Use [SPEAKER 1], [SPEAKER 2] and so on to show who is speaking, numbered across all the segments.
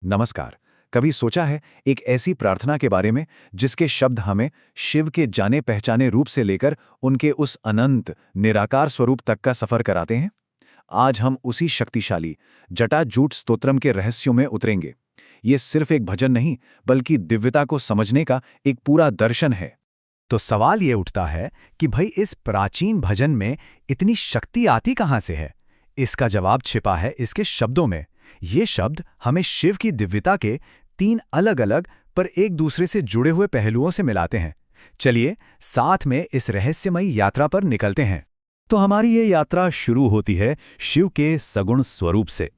[SPEAKER 1] नमस्कार। कभी सोचा है एक ऐसी प्रार्थना के बारे में जिसके शब्द हमें शिव के जाने पहचाने रूप से लेकर उनके उस अनंत निराकार स्वरूप तक का सफर कराते हैं? आज हम उसी शक्तिशाली जटाजूट स्तोत्रम के रहस्यों में उतरेंगे। ये सिर्फ एक भजन नहीं, बल्कि दिव्यता को समझने का एक पूरा दर्शन है।
[SPEAKER 2] तो सवाल ये उठता है कि भाई इस प्राचीन भजन में इतनी शक्ति आती कहाँ से है। इसका जवाब छिपा है इसके शब्दों में। ये शब्द हमें शिव की दिव्यता के तीन अलग अलग पर एक दूसरे से जुड़े हुए पहलुओं से मिलाते हैं। चलिए साथ में इस रहस्यमयी यात्रा पर निकलते हैं। तो हमारी ये यात्रा शुरू होती है शिव के सगुण स्वरूप से,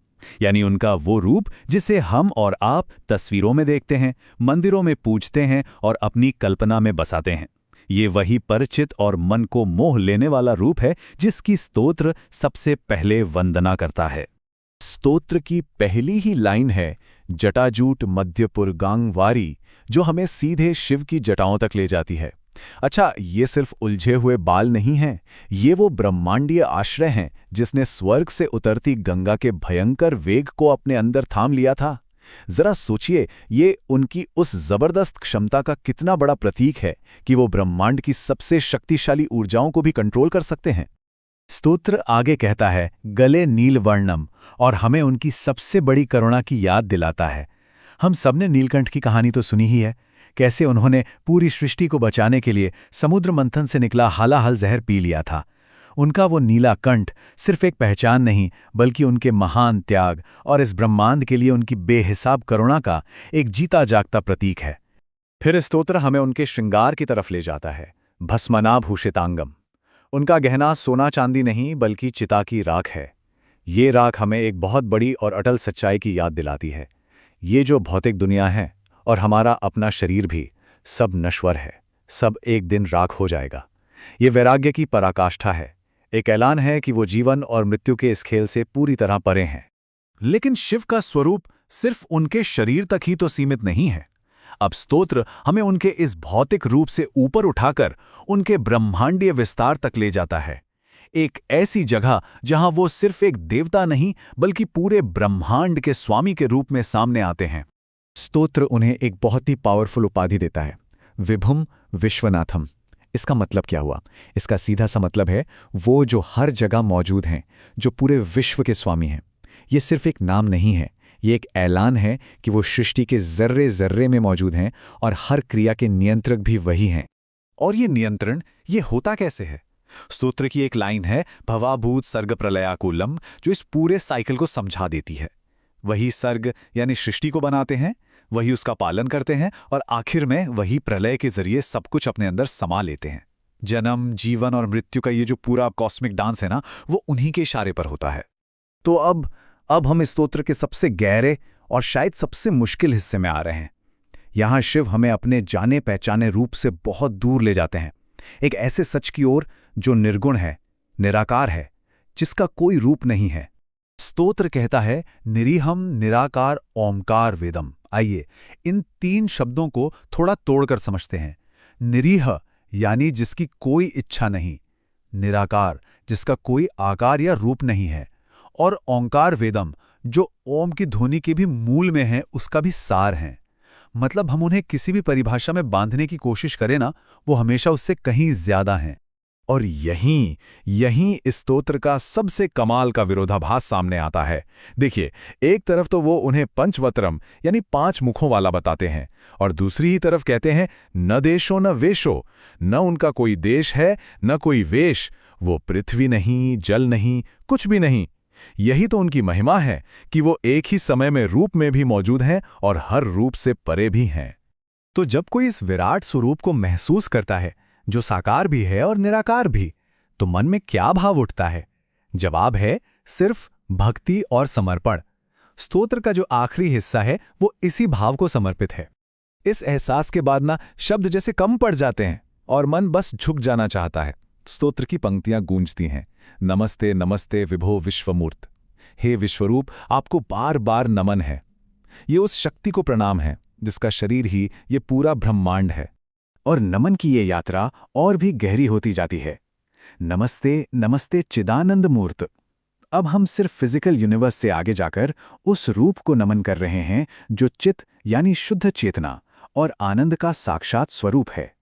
[SPEAKER 2] यानी उनका वो रूप जिसे हम और आप तस्वीरों में देखते हैं, मंदिरों में पूजते हैं और अपनी कल्पना में बसाते हैं। ये वही परिचित और मन को मोह लेने वाला रूप है जिसकी स्तोत्र सबसे पहले वंदना करता है।
[SPEAKER 3] स्तोत्र की पहली ही लाइन है जटाजूट मध्यपुर गांग वारी, जो हमें सीधे शिव की जटाओं तक ले जाती है। अच्छा, ये सिर्फ उलझे हुए बाल नहीं हैं, ये वो ब्रह्मांडीय आश्रय हैं जिसने स्वर्ग से उतरती गंगा के भयंकर वेग को अपने अंदर थाम लिया था। जरा सोचिए, ये उनकी उस जबरदस्त क्षमता का कितना बड़ा प्रतीक है कि वो ब्रह्मांड की सबसे शक्तिशाली ऊर्जाओं को भी कंट्रोल कर सकते हैं।
[SPEAKER 2] स्तोत्र आगे कहता है गले नील वर्णम, और हमें उनकी सबसे बड़ी करुणा की याद दिलाता है। हम सबने नीलकंठ की कहानी तो सुनी ही है, कैसे उन्होंने पूरी सृष्टि को बचाने के लिए समुद्र मंथन से निकला हालाहल जहर पी लिया था। उनका वो नीला कंठ सिर्फ एक पहचान नहीं, बल्कि उनके महान त्याग और इस ब्रह्मांड के लिए उनकी बेहिसाब करुणा का एक जीता जागता प्रतीक है।
[SPEAKER 1] फिर स्तोत्र हमें उनके श्रृंगार की तरफ ले जाता है, भस्मनाभूषितांगम। उनका गहना सोना चांदी नहीं, बल्कि चिता की राख है। ये राख हमें एक बहुत बड़ी और अटल सच्चाई की याद दिलाती है। ये जो भौतिक दुनिया है और हमारा अपना शरीर भी, सब नश्वर है, सब एक दिन राख हो जाएगा। ये वैराग्य की पराकाष्ठा है, एक ऐलान है कि वो जीवन और मृत्यु के इस खेल से पूरी तरह परे हैं।
[SPEAKER 2] लेकिन शिव का स्वरूप सिर्फ उनके शरीर तक ही तो सीमित नहीं है। अब स्तोत्र हमें उनके इस भौतिक रूप से ऊपर उठाकर उनके ब्रह्मांडीय विस्तार तक ले जाता है, एक ऐसी जगह जहां वो सिर्फ एक देवता नहीं, बल्कि पूरे ब्रह्मांड के स्वामी के रूप में सामने आते हैं।
[SPEAKER 3] स्तोत्र उन्हें एक बहुत ही पावरफुल उपाधि देता है, विभुम विश्वनाथम। इसका मतलब क्या हुआ? इसका सीधा सा मतलब है वो जो हर जगह मौजूद हैं, जो पूरे विश्व के स्वामी हैं। ये सिर्फ एक नाम नहीं है, ये एक ऐलान है कि वो सृष्टि के जर्रे जर्रे में मौजूद हैं और हर क्रिया के नियंत्रक भी वही हैं।
[SPEAKER 2] और ये नियंत्रण ये होता कैसे है? स्तोत्र की एक लाइन है भवाभूत सर्ग प्रलयाकुलम, जो इस पूरे साइकिल को समझा देती है। वही सर्ग यानी सृष्टि को बनाते हैं, वही उसका पालन करते हैं और आखिर में वही प्रलय के जरिए सब कुछ अपने अंदर समा लेते हैं। जन्म, जीवन और मृत्यु का ये जो पूरा कॉस्मिक डांस है ना, वो उन्हीं के इशारे पर होता है। तो अब हम इस स्तोत्र के सबसे गहरे और शायद सबसे मुश्किल हिस्से में आ रहे हैं। यहां शिव हमें अपने जाने पहचाने रूप से बहुत दूर ले जाते हैं, एक ऐसे सच की ओर जो निर्गुण है, निराकार है, जिसका कोई रूप नहीं है। स्तोत्र कहता है निरीहम निराकार ओमकार वेदम। आइए इन तीन शब्दों को थोड़ा तोड़कर समझते हैं। निरीह यानी जिसकी कोई इच्छा नहीं, निराकार जिसका कोई आकार या रूप नहीं है, और ओंकार वेदम जो ओम की ध्वनि के भी मूल में है, उसका भी सार है। मतलब हम उन्हें किसी भी परिभाषा में बांधने की कोशिश करें ना, वो हमेशा उससे कहीं ज्यादा हैं। और यहीं इस स्तोत्र का सबसे कमाल का विरोधाभास सामने आता है। देखिए, एक तरफ तो वो उन्हें पंचवत्रम यानी 5 मुखों वाला बताते हैं, और दूसरी ही तरफ कहते हैं न देशो न वेशो, न उनका कोई देश है न कोई वेश, वो पृथ्वी नहीं, जल नहीं, कुछ भी नहीं। यही तो उनकी महिमा है कि वो एक ही समय में रूप में भी मौजूद हैं और हर रूप से परे भी हैं। तो जब कोई इस विराट स्वरूप को महसूस करता है, जो साकार भी है और निराकार भी, तो मन में क्या भाव उठता है? जवाब है सिर्फ भक्ति और समर्पण। स्तोत्र का जो आखिरी हिस्सा है वो इसी भाव को समर्पित है। इस एहसास के बाद ना शब्द जैसे कम पड़ जाते हैं और मन बस झुक जाना चाहता है। स्तोत्र की पंक्तियां गूंजती हैं, नमस्ते नमस्ते विभो विश्वमूर्त। हे विश्वरूप, आपको बार बार नमन है। ये उस शक्ति को प्रणाम है जिसका शरीर ही ये पूरा ब्रह्मांड है।
[SPEAKER 1] और नमन की ये यात्रा और भी गहरी होती जाती है। नमस्ते नमस्ते चिदानंद मूर्त। अब हम सिर्फ फिजिकल यूनिवर्स से आगे जाकर उस रूप को नमन कर रहे हैं जो चित्त यानी शुद्ध चेतना और आनंद का साक्षात स्वरूप है।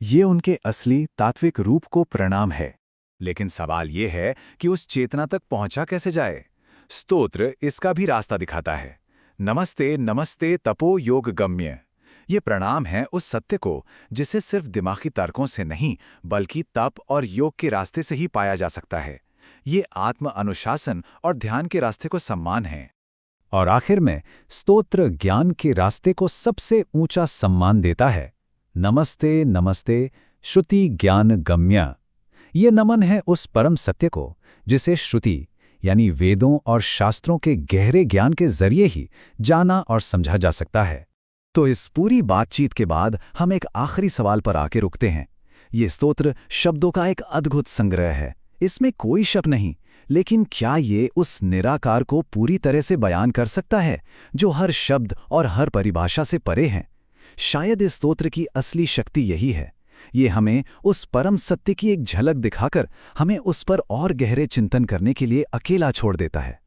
[SPEAKER 1] ये उनके असली तात्विक रूप को प्रणाम है।
[SPEAKER 2] लेकिन सवाल ये है कि उस चेतना तक पहुंचा कैसे जाए? स्तोत्र इसका भी रास्ता दिखाता है। नमस्ते नमस्ते तपो योग गम्य। ये प्रणाम है उस सत्य को जिसे सिर्फ दिमागी तर्कों से नहीं बल्कि तप और योग के रास्ते से ही पाया जा सकता है। ये आत्म अनुशासन और ध्यान के रास्ते को सम्मान है।
[SPEAKER 3] और आखिर में स्तोत्र ज्ञान के रास्ते को सबसे ऊंचा सम्मान देता है। नमस्ते नमस्ते श्रुति ज्ञान गम्य। ये नमन है उस परम सत्य को जिसे श्रुति यानी वेदों और शास्त्रों के गहरे ज्ञान के जरिए ही जाना और समझा जा सकता है। तो इस पूरी बातचीत के बाद हम एक आखिरी सवाल पर आके रुकते हैं। ये स्तोत्र शब्दों का एक अद्भुत संग्रह है, इसमें कोई शक नहीं, लेकिन क्या ये उस निराकार को पूरी तरह से बयान कर सकता है जो हर शब्द और हर परिभाषा से परे हैं? शायद इस स्तोत्र की असली शक्ति यही है। ये हमें उस परम सत्य की एक झलक दिखाकर हमें उस पर और गहरे चिंतन करने के लिए अकेला छोड़ देता है।